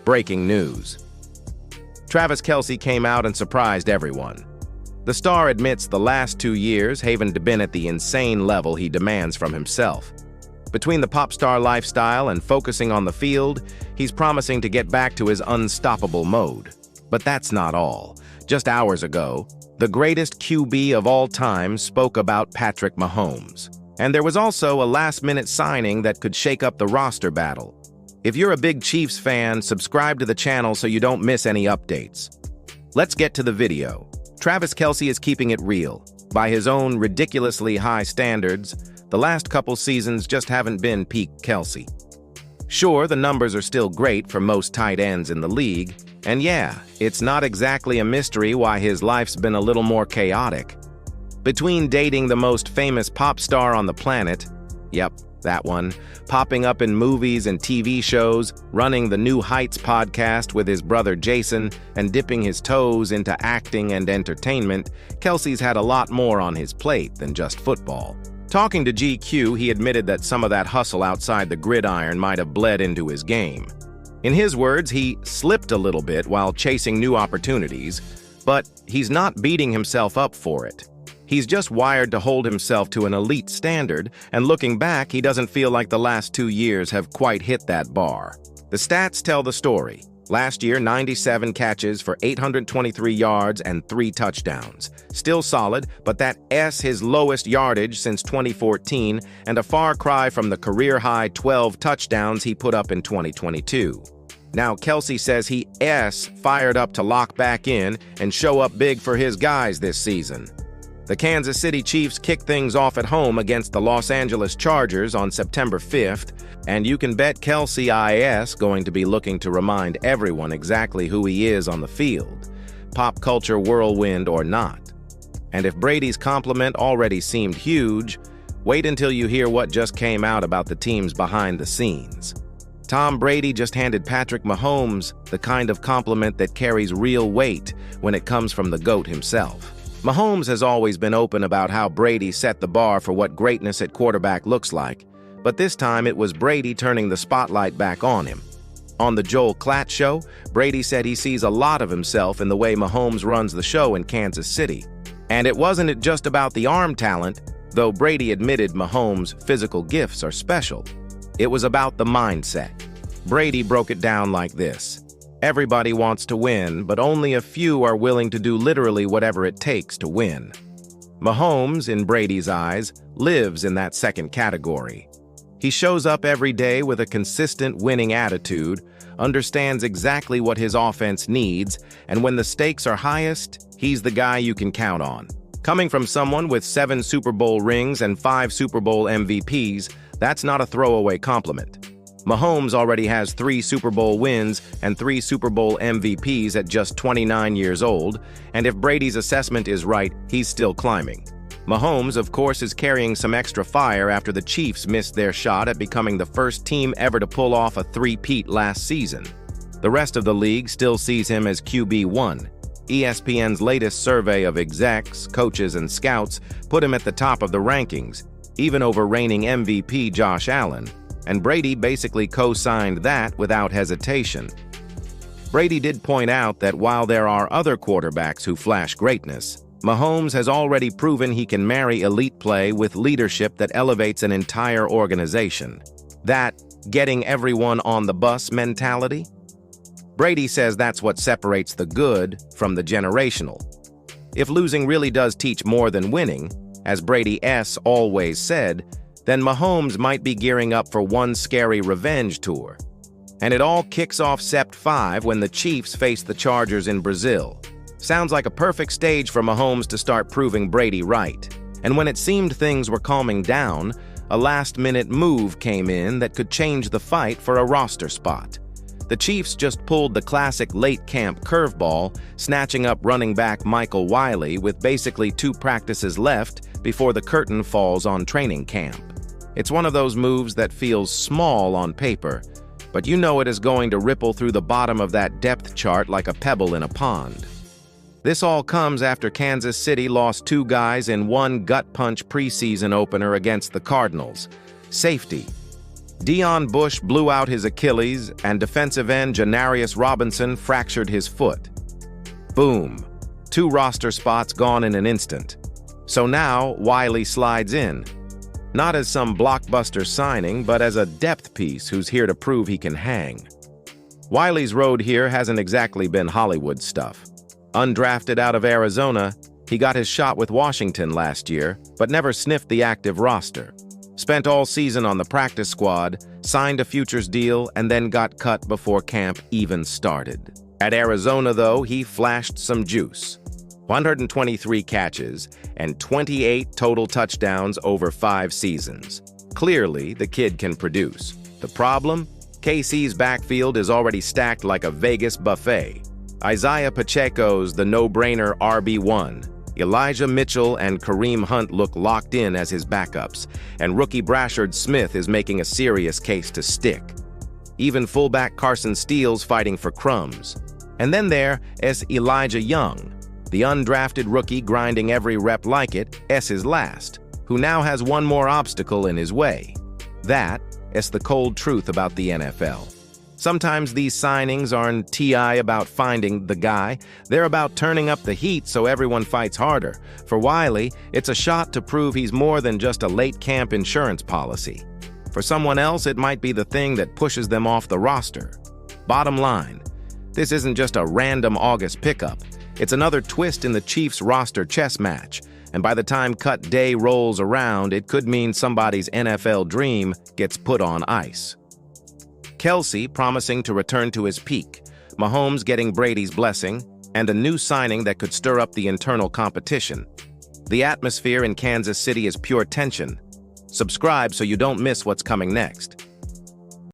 Breaking news. Travis Kelce came out and surprised everyone. The star admits the last 2 years haven't been at the insane level he demands from himself. Between the pop star lifestyle and focusing on the field, he's promising to get back to his unstoppable mode. But that's not all. Just hours ago, the greatest QB of all time spoke about Patrick Mahomes. And there was also a last-minute signing that could shake up the roster battle. If you're a big Chiefs fan, subscribe to the channel so you don't miss any updates. Let's get to the video. Travis Kelce is keeping it real. By his own ridiculously high standards, the last couple seasons just haven't been peak Kelce. Sure, the numbers are still great for most tight ends in the league, and yeah, it's not exactly a mystery why his life's been a little more chaotic. Between dating the most famous pop star on the planet, yep, that one, popping up in movies and TV shows, running the New Heights podcast with his brother Jason, and dipping his toes into acting and entertainment, Kelce's had a lot more on his plate than just football. Talking to GQ, he admitted that some of that hustle outside the gridiron might have bled into his game. In his words, he slipped a little bit while chasing new opportunities, but he's not beating himself up for it. He's just wired to hold himself to an elite standard, and looking back, he doesn't feel like the last 2 years have quite hit that bar. The stats tell the story. Last year, 97 catches for 823 yards and 3 touchdowns. Still solid, but that's his lowest yardage since 2014 and a far cry from the career-high 12 touchdowns he put up in 2022. Now, Kelce says he's fired up to lock back in and show up big for his guys this season. The Kansas City Chiefs kick things off at home against the Los Angeles Chargers on September 5th, and you can bet Kelce is going to be looking to remind everyone exactly who he is on the field, pop culture whirlwind or not. And if Brady's compliment already seemed huge, wait until you hear what just came out about the teams behind the scenes. Tom Brady just handed Patrick Mahomes the kind of compliment that carries real weight when it comes from the GOAT himself. Mahomes has always been open about how Brady set the bar for what greatness at quarterback looks like, but this time it was Brady turning the spotlight back on him. On the Joel Klatt Show, Brady said he sees a lot of himself in the way Mahomes runs the show in Kansas City. And it wasn't just about the arm talent, though Brady admitted Mahomes' physical gifts are special. It was about the mindset. Brady broke it down like this. Everybody wants to win, but only a few are willing to do literally whatever it takes to win. Mahomes, in Brady's eyes, lives in that second category. He shows up every day with a consistent winning attitude, understands exactly what his offense needs, and when the stakes are highest, he's the guy you can count on. Coming from someone with 7 Super Bowl rings and 5 Super Bowl MVPs, that's not a throwaway compliment. Mahomes already has 3 Super Bowl wins and 3 Super Bowl MVPs at just 29 years old, and if Brady's assessment is right, he's still climbing. Mahomes, of course, is carrying some extra fire after the Chiefs missed their shot at becoming the first team ever to pull off a three-peat last season. The rest of the league still sees him as QB1. ESPN's latest survey of execs, coaches, and scouts put him at the top of the rankings, even over reigning MVP Josh Allen. And Brady basically co-signed that without hesitation. Brady did point out that while there are other quarterbacks who flash greatness, Mahomes has already proven he can marry elite play with leadership that elevates an entire organization. That getting everyone on the bus mentality? Brady says that's what separates the good from the generational. If losing really does teach more than winning, as Brady always said, then Mahomes might be gearing up for one scary revenge tour. And it all kicks off Sept 5 when the Chiefs face the Chargers in Brazil. Sounds like a perfect stage for Mahomes to start proving Brady right. And when it seemed things were calming down, a last-minute move came in that could change the fight for a roster spot. The Chiefs just pulled the classic late-camp curveball, snatching up running back Michael Wiley with basically 2 practices left before the curtain falls on training camp. It's one of those moves that feels small on paper, but you know it is going to ripple through the bottom of that depth chart like a pebble in a pond. This all comes after Kansas City lost 2 guys in one gut-punch preseason opener against the Cardinals. Safety. Dion Bush blew out his Achilles, and defensive end Janarius Robinson fractured his foot. Boom. 2 roster spots gone in an instant. So now Wiley slides in, not as some blockbuster signing, but as a depth piece who's here to prove he can hang. Wiley's road here hasn't exactly been Hollywood stuff. Undrafted out of Arizona, he got his shot with Washington last year, but never sniffed the active roster. Spent all season on the practice squad, signed a futures deal, and then got cut before camp even started. At Arizona, though, he flashed some juice. 123 catches and 28 total touchdowns over 5 seasons. Clearly, the kid can produce. The problem? KC's backfield is already stacked like a Vegas buffet. Isaiah Pacheco's the no-brainer RB1. Elijah Mitchell and Kareem Hunt look locked in as his backups, and rookie Brashard Smith is making a serious case to stick. Even fullback Carson Steele's fighting for crumbs. And then there is Elijah Young, the undrafted rookie grinding every rep like it, his last, who now has one more obstacle in his way. That is the cold truth about the NFL. Sometimes these signings aren't TI about finding the guy, they're about turning up the heat so everyone fights harder. For Wiley, it's a shot to prove he's more than just a late camp insurance policy. For someone else, it might be the thing that pushes them off the roster. Bottom line, this isn't just a random August pickup. It's another twist in the Chiefs' roster chess match, and by the time cut day rolls around, it could mean somebody's NFL dream gets put on ice. Kelce promising to return to his peak, Mahomes getting Brady's blessing, and a new signing that could stir up the internal competition. The atmosphere in Kansas City is pure tension. Subscribe so you don't miss what's coming next.